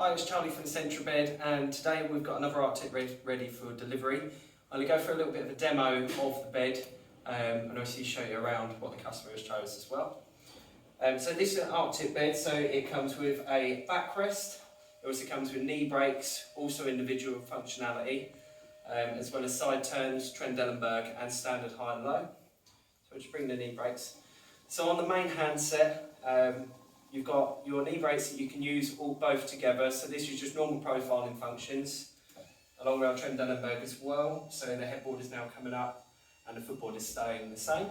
Hi, it's Charlie from the Central Bed, and today we've got another Artic ready for delivery. I'm going to go through a little bit of a demo of the bed and obviously show you around what the customer has chose as well. So this is an Artic bed, so it comes with a backrest, it also comes with knee breaks, also individual functionality, as well as side turns, Trendelenburg and standard high and low. So we'll just bring the knee breaks. So on the main handset, you've got your knee breaks that you can use both together. So this is just normal profiling functions, along with our Trendelenburg as well. So the headboard is now coming up and the footboard is staying the same.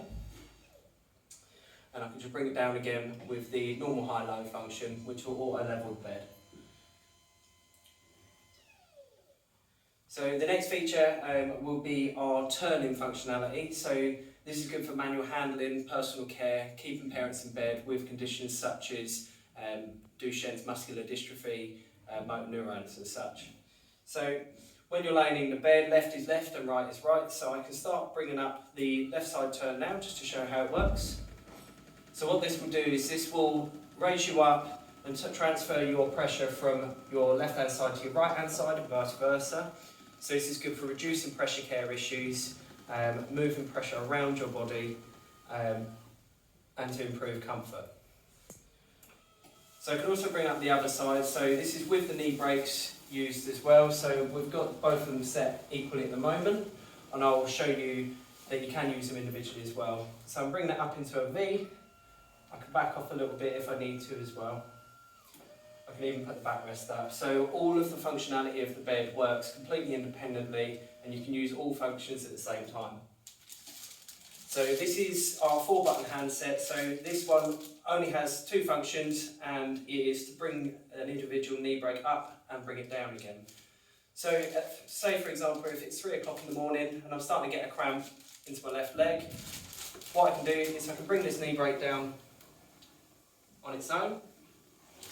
And I can just bring it down again with the normal high-low function, which will auto-level the bed. So the next feature will be our turning functionality. So this is good for manual handling, personal care, keeping parents in bed with conditions such as Duchenne's muscular dystrophy, motor neurons and such. So when you're laying in the bed, left is left and right is right. So I can start bringing up the left side turn now just to show how it works. So what this will do is this will raise you up and transfer your pressure from your left hand side to your right hand side and vice versa. So this is good for reducing pressure care issues, moving pressure around your body and to improve comfort. So I can also bring up the other side. So this is with the knee breaks used as well. So we've got both of them set equally at the moment, and I'll show you that you can use them individually as well. So I'm bringing that up into a V. I can back off a little bit if I need to as well. I can even put the backrest up. So all of the functionality of the bed works completely independently and you can use all functions at the same time. So this is our 4-button handset. So this one only has 2 functions, and it is to bring an individual knee break up and bring it down again. So say for example if it's 3 o'clock in the morning and I'm starting to get a cramp into my left leg, what I can do is I can bring this knee break down on its own.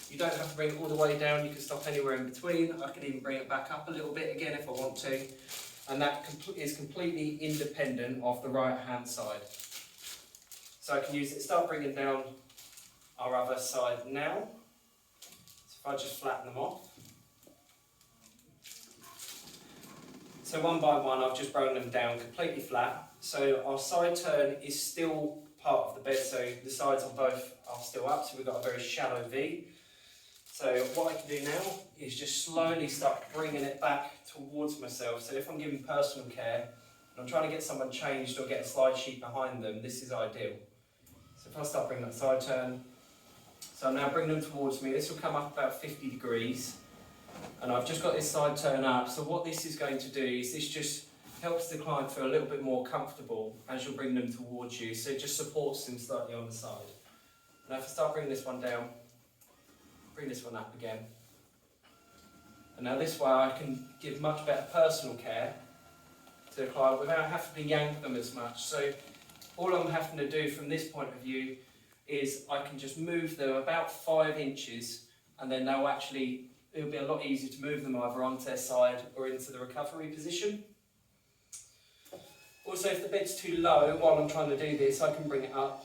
You don't have to bring it all the way down, you can stop anywhere in between. I can even bring it back up a little bit again if I want to. And that is completely independent of the right hand side. So I can use it, start bringing down our other side now. So if I just flatten them off. So one by one I've just broken them down completely flat. So our side turn is still part of the bed, so the sides on both are still up, so we've got a very shallow V. So what I can do now is just slowly start bringing it back towards myself. So if I'm giving personal care and I'm trying to get someone changed or get a slide sheet behind them, this is ideal. So if I start bringing that side turn, so I'm now bringing them towards me. This will come up about 50 degrees and I've just got this side turn up. So what this is going to do is this just helps the client feel a little bit more comfortable as you'll bring them towards you. So it just supports them slightly on the side. And if I start bringing this one down, bring this one up again. And now this way I can give much better personal care to the client without having to yank them as much. So all I'm having to do from this point of view is I can just move them about 5 inches and then it'll be a lot easier to move them either onto their side or into the recovery position. Also, if the bed's too low while I'm trying to do this, I can bring it up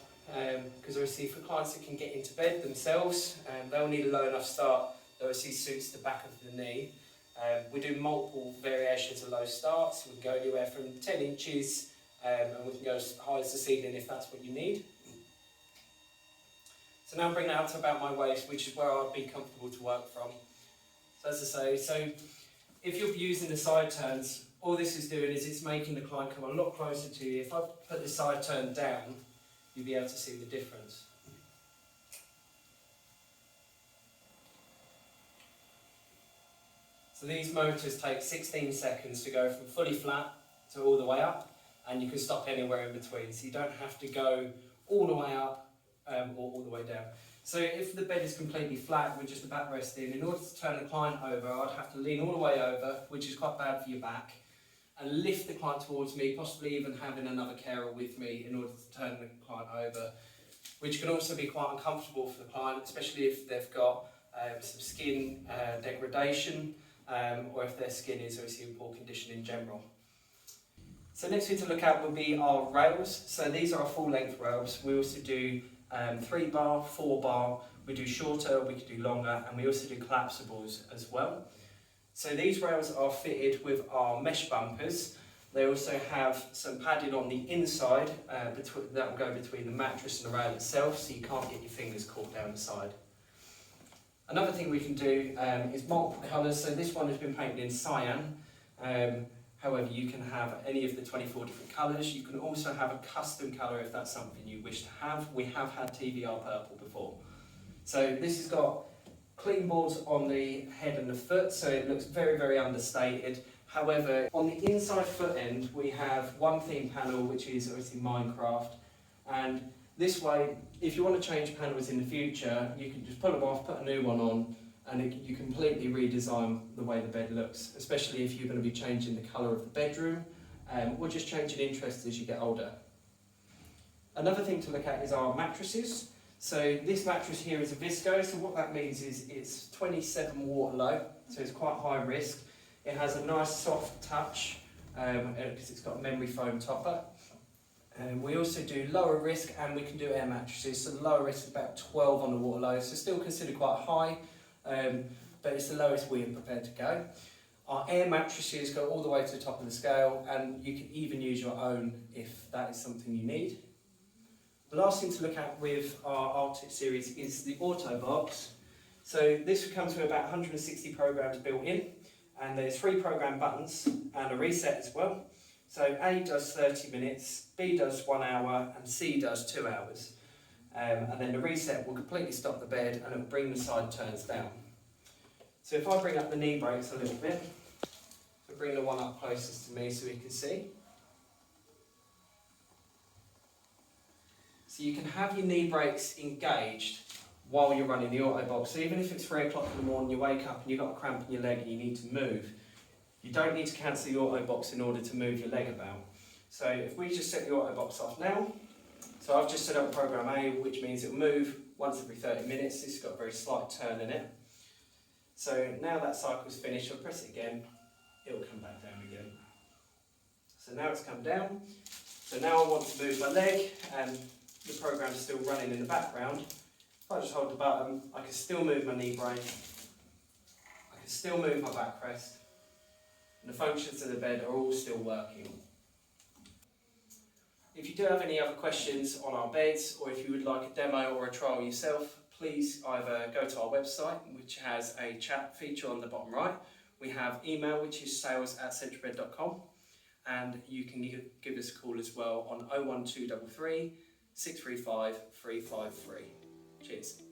because obviously for clients that can get into bed themselves, they'll need a low enough start that obviously suits the back of the knee. We do multiple variations of low starts. We can go anywhere from 10 inches and we can go as high as the ceiling if that's what you need. So now I'm bringing it up to about my waist, which is where I'd be comfortable to work from. So as I say, if you're using the side turns, all this is doing is it's making the client come a lot closer to you. If I put the side turn down, you'll be able to see the difference. So these motors take 16 seconds to go from fully flat to all the way up, and you can stop anywhere in between. So you don't have to go all the way up or all the way down. So if the bed is completely flat with just the backrest in order to turn the client over, I'd have to lean all the way over, which is quite bad for your back, and lift the client towards me, possibly even having another carer with me in order to turn the client over, which can also be quite uncomfortable for the client, especially if they've got some skin degradation or if their skin is obviously in poor condition in general. So next thing to look at would be our rails. So these are our full length rails. We also do 3 bar, 4 bar, we do shorter, we can do longer, and we also do collapsibles as well. So these rails are fitted with our mesh bumpers. They also have some padding on the inside that will go between the mattress and the rail itself, so you can't get your fingers caught down the side. Another thing we can do is multiple colours. So this one has been painted in cyan. However, you can have any of the 24 different colours. You can also have a custom colour if that's something you wish to have. We have had TVR purple before. So this has got clean boards on the head and the foot, so it looks very, very understated. However, on the inside foot end, we have one theme panel, which is obviously Minecraft. And this way, if you want to change panels in the future, you can just pull them off, put a new one on, and you completely redesign the way the bed looks, especially if you're going to be changing the colour of the bedroom, or just changing interest as you get older. Another thing to look at is our mattresses. So this mattress here is a visco, so what that means is it's 27 water low, so it's quite high risk. It has a nice soft touch, because it's got a memory foam topper. We also do lower risk, and we can do air mattresses, so the lower risk is about 12 on the water low, so still considered quite high, but it's the lowest we are prepared to go. Our air mattresses go all the way to the top of the scale, and you can even use your own if that is something you need. The last thing to look at with our Artic series is the Autobox. So this comes with about 160 programs built in, and there's 3 program buttons and a reset as well. So A does 30 minutes, B does 1 hour, and C does 2 hours. And then the reset will completely stop the bed and it will bring the side turns down. So if I bring up the knee brakes a little bit, so bring the one up closest to me so we can see. So you can have your knee brakes engaged while you're running the Autobox. So even if it's 3 o'clock in the morning, you wake up and you've got a cramp in your leg and you need to move, you don't need to cancel the Autobox in order to move your leg about. So if we just set the Autobox off now, so I've just set up program A, which means it'll move once every 30 minutes. This has got a very slight turn in it. So now that cycle's finished, I'll press it again, it'll come back down again. So now it's come down. So now I want to move my leg, and the program's still running in the background. If I just hold the button, I can still move my knee brake, I can still move my backrest, and the functions of the bed are all still working. If you do have any other questions on our beds, or if you would like a demo or a trial yourself, please either go to our website, which has a chat feature on the bottom right. We have email, which is sales@centralbed.com, and you can give us a call as well on 01233 635 353. Cheers.